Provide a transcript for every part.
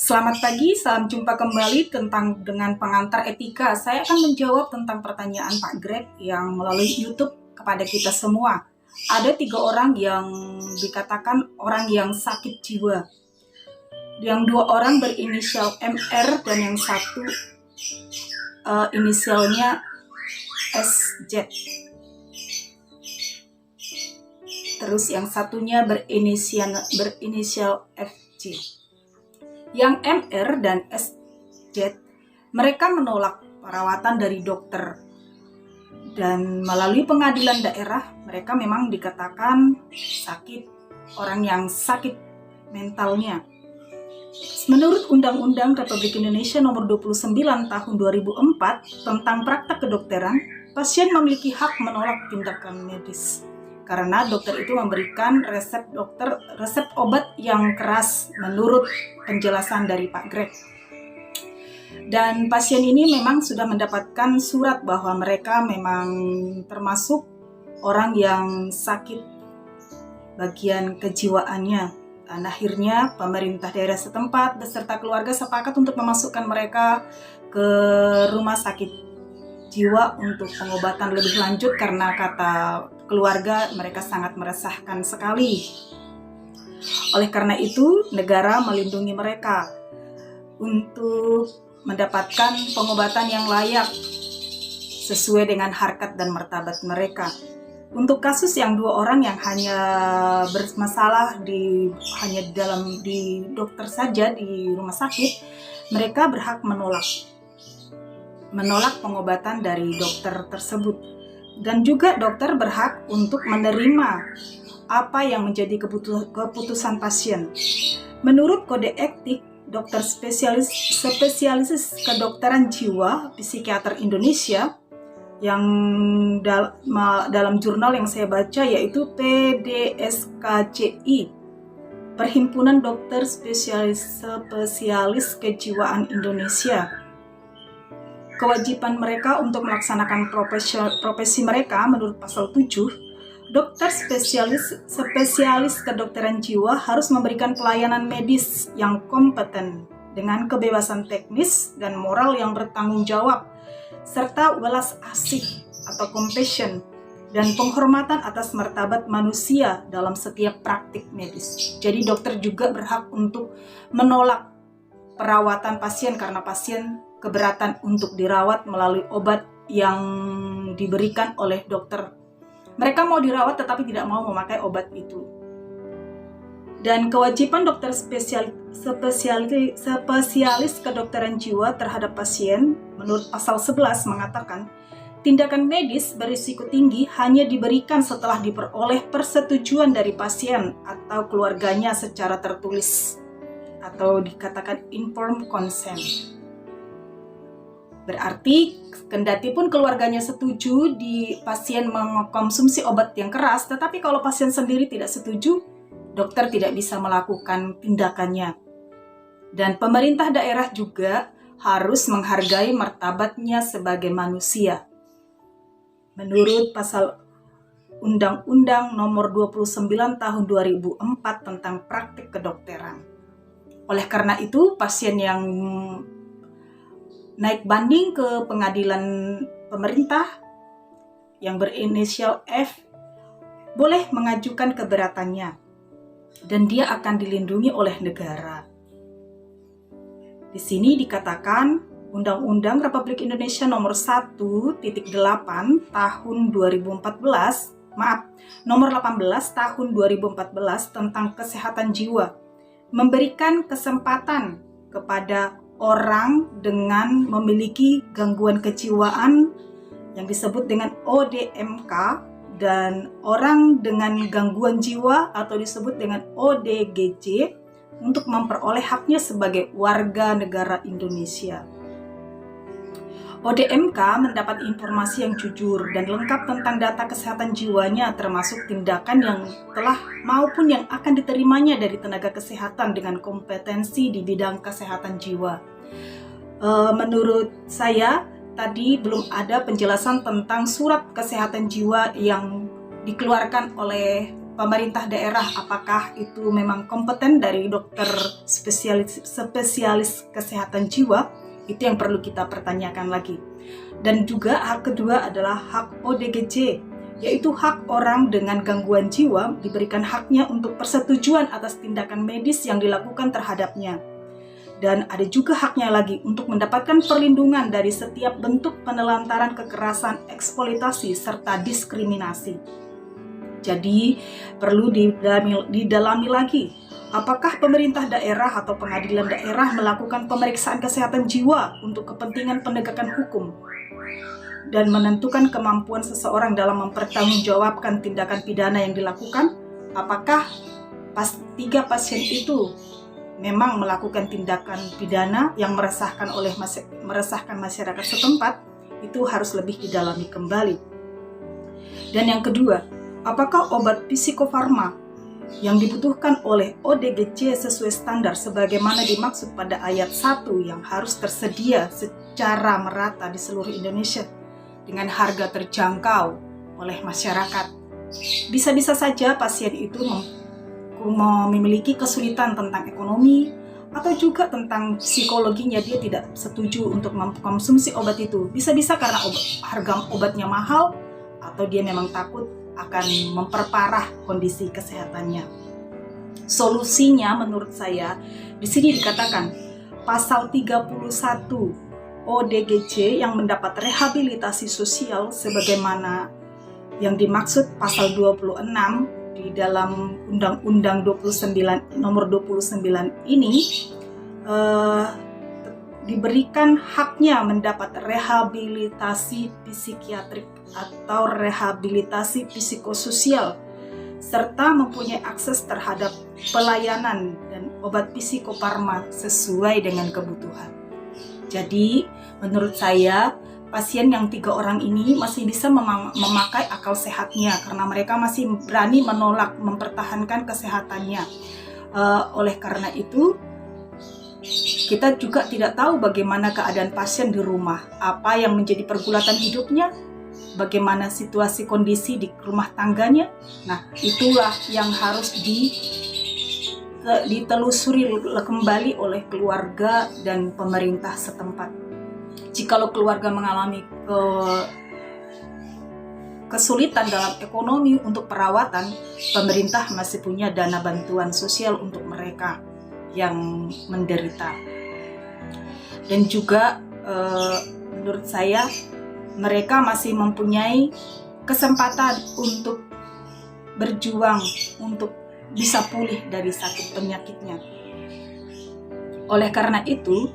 Selamat pagi, salam jumpa kembali dengan pengantar etika. Saya akan menjawab tentang pertanyaan Pak Greg yang melalui YouTube kepada kita semua. Ada 3 orang yang dikatakan orang yang sakit jiwa. Yang 2 orang berinisial MR dan yang satu inisialnya SJ. Terus yang satunya berinisial FJ. Yang MR dan SJ, mereka menolak perawatan dari dokter. Dan melalui pengadilan daerah, mereka memang dikatakan sakit, orang yang sakit mentalnya. Menurut Undang-Undang Republik Indonesia Nomor 29 Tahun 2004 tentang praktek kedokteran, pasien memiliki hak menolak tindakan medis. Karena dokter itu memberikan resep obat yang keras menurut penjelasan dari Pak Greg. Dan pasien ini memang sudah mendapatkan surat bahwa mereka memang termasuk orang yang sakit bagian kejiwaannya. Dan akhirnya pemerintah daerah setempat beserta keluarga sepakat untuk memasukkan mereka ke rumah sakit jiwa untuk pengobatan lebih lanjut karena kata keluarga mereka sangat meresahkan sekali. Oleh karena itu, negara melindungi mereka untuk mendapatkan pengobatan yang layak sesuai dengan harkat dan martabat mereka. Untuk kasus yang 2 orang yang hanya bermasalah di dokter saja di rumah sakit, mereka berhak menolak pengobatan dari dokter tersebut. Dan juga dokter berhak untuk menerima apa yang menjadi keputusan pasien. Menurut kode etik dokter spesialis kedokteran jiwa psikiater Indonesia yang dalam jurnal yang saya baca yaitu PDSKCI, Perhimpunan Dokter Spesialis Kejiwaan Indonesia. Kewajiban mereka untuk melaksanakan profesi mereka menurut pasal 7, dokter spesialis kedokteran jiwa harus memberikan pelayanan medis yang kompeten dengan kebebasan teknis dan moral yang bertanggung jawab, serta welas asih atau compassion dan penghormatan atas martabat manusia dalam setiap praktik medis. Jadi dokter juga berhak untuk menolak perawatan pasien karena pasien keberatan untuk dirawat melalui obat yang diberikan oleh dokter. Mereka mau dirawat tetapi tidak mau memakai obat itu. Dan kewajiban dokter spesialis kedokteran jiwa terhadap pasien menurut pasal 11 mengatakan tindakan medis berisiko tinggi hanya diberikan setelah diperoleh persetujuan dari pasien atau keluarganya secara tertulis atau dikatakan informed consent. Berarti kendati pun keluarganya setuju di pasien mengkonsumsi obat yang keras, tetapi kalau pasien sendiri tidak setuju, dokter tidak bisa melakukan tindakannya. Dan pemerintah daerah juga harus menghargai martabatnya sebagai manusia. Menurut pasal Undang-Undang Nomor 29 Tahun 2004 tentang praktik kedokteran. Oleh karena itu, pasien yang naik banding ke pengadilan pemerintah yang berinisial F boleh mengajukan keberatannya dan dia akan dilindungi oleh negara. Di sini dikatakan Undang-Undang Republik Indonesia Nomor 1.8 Tahun 2014, Nomor 18 Tahun 2014 tentang kesehatan jiwa memberikan kesempatan kepada orang dengan memiliki gangguan kejiwaan yang disebut dengan ODMK dan orang dengan gangguan jiwa atau disebut dengan ODGJ untuk memperoleh haknya sebagai warga negara Indonesia. ODMK mendapat informasi yang jujur dan lengkap tentang data kesehatan jiwanya termasuk tindakan yang telah maupun yang akan diterimanya dari tenaga kesehatan dengan kompetensi di bidang kesehatan jiwa. Menurut saya tadi belum ada penjelasan tentang surat kesehatan jiwa yang dikeluarkan oleh pemerintah daerah, apakah itu memang kompeten dari dokter spesialis kesehatan jiwa, itu yang perlu kita pertanyakan lagi. Dan juga hak kedua adalah hak ODGJ, yaitu hak orang dengan gangguan jiwa diberikan haknya untuk persetujuan atas tindakan medis yang dilakukan terhadapnya. Dan ada juga haknya lagi untuk mendapatkan perlindungan dari setiap bentuk penelantaran, kekerasan, eksploitasi, serta diskriminasi. Jadi perlu didalami lagi, apakah pemerintah daerah atau pengadilan daerah melakukan pemeriksaan kesehatan jiwa untuk kepentingan penegakan hukum dan menentukan kemampuan seseorang dalam mempertanggungjawabkan tindakan pidana yang dilakukan? Apakah 3 pasien itu memang melakukan tindakan pidana yang meresahkan masyarakat setempat? Itu harus lebih didalami kembali. Dan yang kedua, apakah obat psikofarma yang dibutuhkan oleh ODGJ sesuai standar sebagaimana dimaksud pada ayat 1 yang harus tersedia secara merata di seluruh Indonesia dengan harga terjangkau oleh masyarakat? Bisa-bisa saja pasien itu memiliki kesulitan tentang ekonomi atau juga tentang psikologinya, dia tidak setuju untuk mengkonsumsi obat itu. Bisa-bisa karena harga obatnya mahal atau dia memang takut akan memperparah kondisi kesehatannya. Solusinya menurut saya di sini dikatakan pasal 31 ODGJ yang mendapat rehabilitasi sosial sebagaimana yang dimaksud pasal 26 di dalam Undang-Undang nomor 29 ini diberikan haknya mendapat rehabilitasi psikiatrik atau rehabilitasi psikososial serta mempunyai akses terhadap pelayanan dan obat psikofarma sesuai dengan kebutuhan. Jadi menurut saya pasien yang 3 orang ini masih bisa memakai akal sehatnya karena mereka masih berani menolak mempertahankan kesehatannya. Oleh karena itu kita juga tidak tahu bagaimana keadaan pasien di rumah, apa yang menjadi pergulatan hidupnya, bagaimana situasi kondisi di rumah tangganya. Nah, itulah yang harus ditelusuri kembali oleh keluarga dan pemerintah setempat. Jikalau keluarga mengalami kesulitan dalam ekonomi untuk perawatan, pemerintah masih punya dana bantuan sosial untuk mereka yang menderita. Dan juga menurut saya mereka masih mempunyai kesempatan untuk berjuang untuk bisa pulih dari sakit penyakitnya. Oleh karena itu,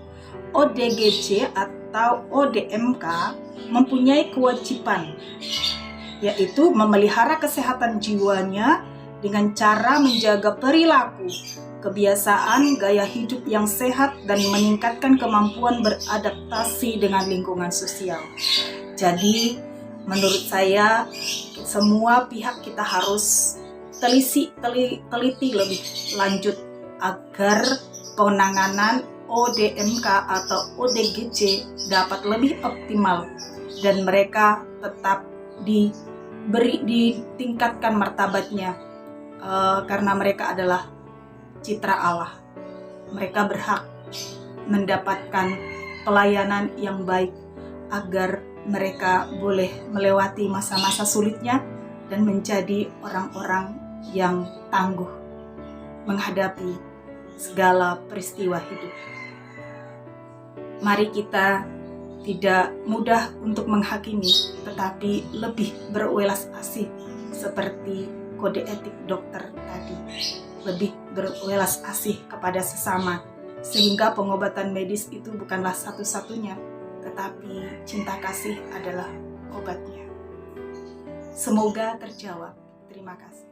ODGJ atau ODMK mempunyai kewajiban, yaitu memelihara kesehatan jiwanya dengan cara menjaga perilaku, kebiasaan, gaya hidup yang sehat, dan meningkatkan kemampuan beradaptasi dengan lingkungan sosial. Jadi, menurut saya, semua pihak kita harus teliti lebih lanjut agar penanganan ODMK atau ODGJ dapat lebih optimal dan mereka tetap ditingkatkan martabatnya karena mereka adalah citra Allah. Mereka berhak mendapatkan pelayanan yang baik agar mereka boleh melewati masa-masa sulitnya dan menjadi orang-orang yang tangguh menghadapi segala peristiwa hidup. Mari kita tidak mudah untuk menghakimi, tetapi lebih berwelas asih seperti kode etik dokter tadi. Lebih berwelas asih kepada sesama, sehingga pengobatan medis itu bukanlah satu-satunya, tetapi cinta kasih adalah obatnya. Semoga terjawab. Terima kasih.